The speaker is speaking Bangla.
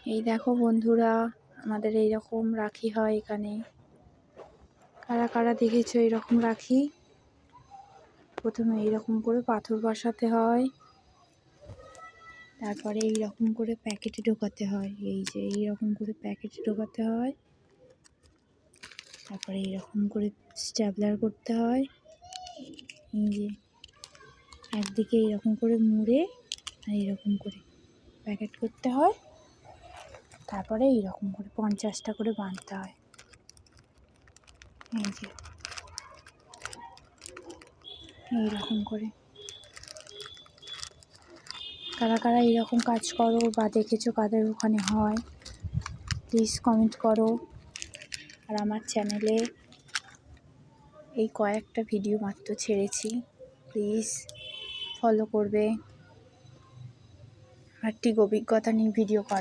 এই দেখো বন্ধুরা, আমাদের এইরকম রাখি হয় এখানে। কারা কারা দেখেছো এরকম রাখি? প্রথমে এইরকম করে পাথর বসাতে হয়, তারপরে এইরকম করে প্যাকেটে ঢোকাতে হয়। এই যে এইরকম করে প্যাকেটে ঢোকাতে হয়, তারপরে এইরকম করে স্ট্যাপলার করতে হয়। এই যে একদিকে এইরকম করে মুড়ে আর এইরকম করে প্যাকেট করতে হয়, তারপরে এইরকম করে 50টা করে বাঁধতে হয়। এই যে এইরকম করে। কারা কারা এইরকম কাজ করো বা দেখেছো কাদের ওখানে হয়, প্লিজ কমেন্ট করো। আর আমার চ্যানেলে এই কয়েকটা ভিডিও মাত্র ছেড়েছি, প্লিজ ফলো করবে। আর ঠিক অভিজ্ঞতা নিয়ে ভিডিও করা।